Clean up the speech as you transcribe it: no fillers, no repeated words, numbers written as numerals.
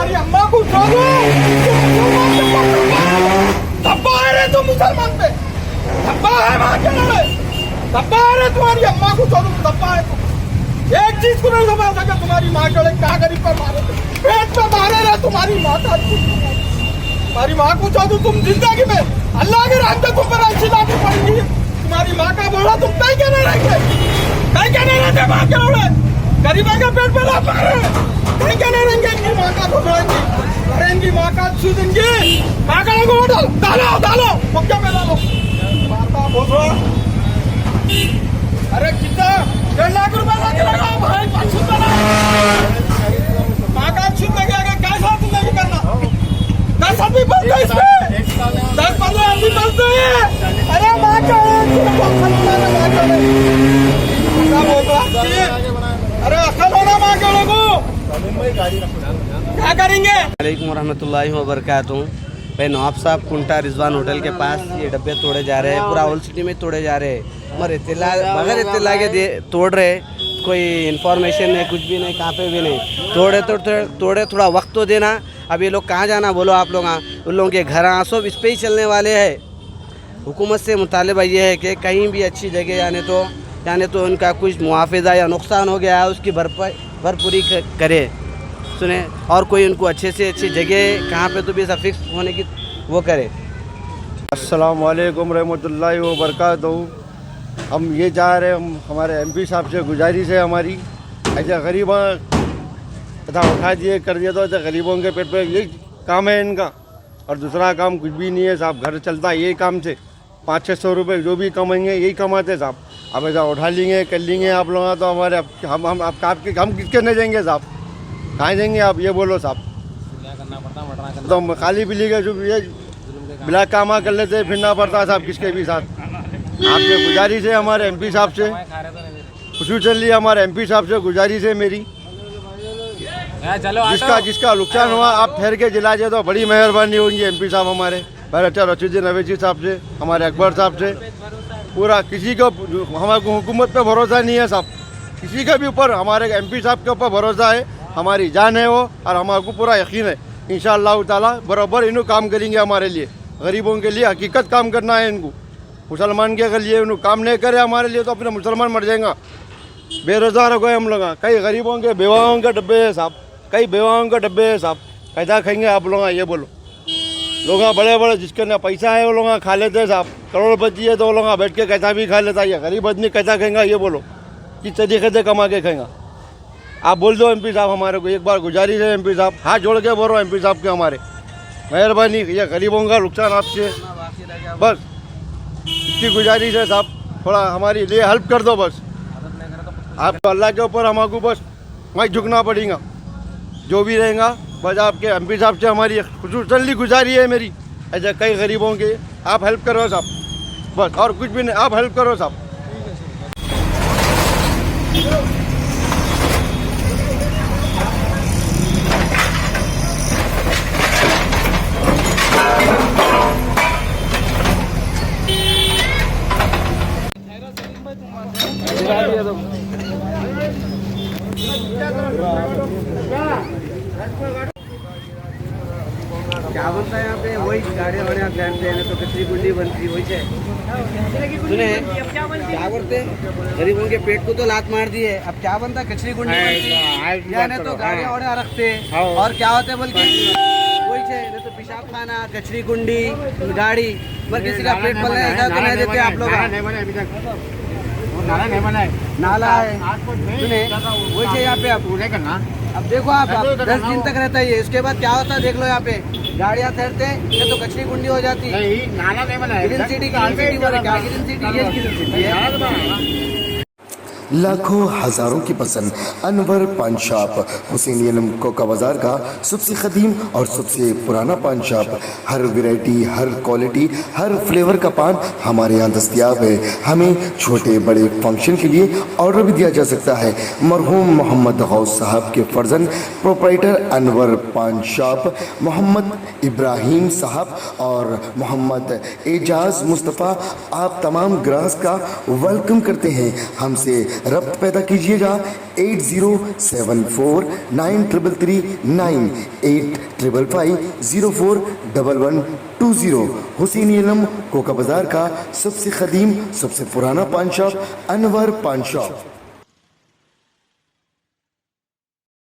तुम्हारी अम्मा को छोड़ो। धब्बा है रे तुम मुसलमान पे, धब्बा है वहां के लड़े, धब्बा है रे तुम्हारी अम्मा को छोड़ो, धब्बा है तुम। एक चीज को नहीं समझ सका, तुम्हारी माँ के क्या गरीब पर मारे, पेट पे मारे रे तुम्हारी माँ का। तुम्हारी माँ को छोड़ो तुम जिंदगी में, अल्लाह के रास्ते तुम पर ऐसी लाठी पड़ेगी। तुम्हारी माँ का बोला तुम कहीं कहने रहेंगे, कहीं कहने रहते माँ के लड़े, गरीबा के पेट पे लात मारे, कहीं कहने रहेंगे। इनकी माँ का तो अरे इनकी माँ का अच्छी देंगे, माँ का लोगों को डालो डालो मुक्के में डालो, माता बोलो। अरे कितना 1.5 लाख रुपए लगे लगाओ भाई, 500 माँ का अच्छी लगे, अगर कैसा तुम नहीं करना, 10 आदमी बनते इसमें, 10-15 आदमी बनते हैं। अरे माँ का अरे असल होना माँ के लोगों, क्या करेंगे। वालेकुम वरहमतुल्लाहि वबरकातुहू। भाई नवाब साहब कुंटा रिजवान होटल के पास ये डब्बे तोड़े जा रहे हैं, पूरा ओल्ड सिटी में तोड़े जा रहे हैं, मगर बगैर इत्तला के तोड़ रहे, कोई इन्फॉर्मेशन नहीं, कुछ भी नहीं, कहाँ पे भी नहीं। तोड़े थोड़ा वक्त तो देना। अब ये लोग कहाँ जाना बोलो आप लोग, उन लोगों के घर सब इस पर ही चलने वाले हैं। हुकूमत से मुतालिबा ये है कि कहीं भी अच्छी जगह जाने तो उनका कुछ मुआवजा या नुकसान हो गया है उसकी भरपूरी करे, सुने, और कोई उनको अच्छे से अच्छी जगह कहाँ पे तो भी ऐसा फिक्स होने की वो करे। अस्सलाम वालेकुम रहमतुल्लाहि व बरकातहू। हम ये चाह रहे, हम हमारे एमपी साहब से गुजारिश है हमारी, ऐसे गरीबों तथा उठा दिए कर दिया तो ऐसे गरीबों के पेट पे ये काम है इनका, और दूसरा काम कुछ भी नहीं है साहब। घर चलता है यही काम से, 500-600 रुपये जो भी कमाएंगे यही कमाते साहब। अब ऐसा उठा लेंगे कर लेंगे आप लोग तो हमारे हम किसके नहीं जाएंगे साहब, कहाँ जाएंगे आप ये बोलो साहब। तो हम खाली बिली के जो ये बिला कामा कर लेते फिरना पड़ता साहब किसके भी साथ। आपसे गुजारिश है हमारे एमपी साहब से, खुसूसली हमारे एमपी साहब से गुजारिश है मेरी, जिसका नुकसान हुआ आप ठहर के जिला जाए तो बड़ी मेहरबानी होगी एमपी साहब हमारे, बैरिस्टर रशीदुद्दीन अवैसी साहब से, हमारे अकबर साहब से। पूरा किसी को हमारे हुकूमत पे भरोसा नहीं है साहब, किसी के भी ऊपर हमारे एमपी साहब के ऊपर भरोसा है, हमारी जान है वो, और हमारे को पूरा यकीन है इंशाअल्लाह ताला बराबर इन्हों काम करेंगे हमारे लिए, गरीबों के लिए हकीकत काम करना है इनको। मुसलमान के अगर लिए इन्हों काम नहीं करे हमारे लिए तो अपने मुसलमान मर जाएगा, बेरोज़गार हो गए हम लोग। कई गरीबों के बेवाओं के डब्बे है साहब, कई बेवाओं के डब्बे है साहब, कैसा खाएंगे आप लोग ये बोलो। लोग बड़े बड़े जिसके ना पैसा है वो लोग खा लेते हैं साहब, करोड़पति है तो वो लोग बैठ के कैसा भी खा लेता है, गरीब आदमी कैसा खाएंगा ये बोलो, किस तरीके से कमा के खाएंगा। आप बोल दो एमपी साहब हमारे को, एक बार गुजारिश है एमपी साहब, हाथ जोड़ के बोल रहा हूँ एमपी साहब के हमारे, मेहरबानी ये गरीबों का नुकसान आपसे, बस इतनी गुजारिश है साहब, थोड़ा हमारी लिए हेल्प कर दो बस। आपको अल्लाह के ऊपर हमको बस वहीं झुकना पड़ेगा, जो भी रहेगा बस आपके एमपी साहब से हमारी खुसूसली गुजारिश है मेरी, ऐसे कई गरीबों के आप हेल्प करो साहब, बस और कुछ भी नहीं, आप हेल्प करो साहब। क्या बनता है यहाँ पे, वही गाड़ियाँ वाड़ियाँ जानते हैं तो कचरी गुंडी बनती वही है, सुने क्या बोलते गरीबों के पेट को तो लात मार दी है, अब क्या बनता कचरी गुंडी बनती या नहीं तो गाड़ियाँ वाड़ियाँ रखते और क्या होते बोल के वही है, नहीं तो पेशाब खाना कचरी गुंडी गाड़ी, मगर किसी का पेट पलने ऐसा तो नहीं देते आप लोग। नाला है सुने वही है यहाँ पे, अब देखो आप 10 दिन तक रहता है ये, इसके बाद क्या होता है देख लो, यहाँ पे गाड़ियाँ ठहरते ये तो कचरी गुंडी हो जाती है। ग्रीन सिटी क्या ग्रीन सिटी, ये ग्रीन सिटी है। लाखों हजारों की पसंद अनवर पान शॉप, हुसैन आलम कोका बाजार का सबसे कदीम और सबसे पुराना पान शॉप। हर वैरायटी, हर क्वालिटी, हर फ्लेवर का पान हमारे यहाँ दस्तयाब है। हमें छोटे बड़े फंक्शन के लिए ऑर्डर भी दिया जा सकता है। मरहूम मोहम्मद गौस साहब के फर्जंद प्रोप्राइटर अनवर पान शॉप मोहम्मद इब्राहिम साहब और मोहम्मद एजाज मुस्तफ़ा आप तमाम ग्राहक का वेलकम करते हैं। हमसे रब्त पैदा कीजिएगा 80749339 8555041120। हुसैनी इल्म कोका बाजार का सबसे कदीम सबसे पुराना पान शॉप अनवर पान शॉप।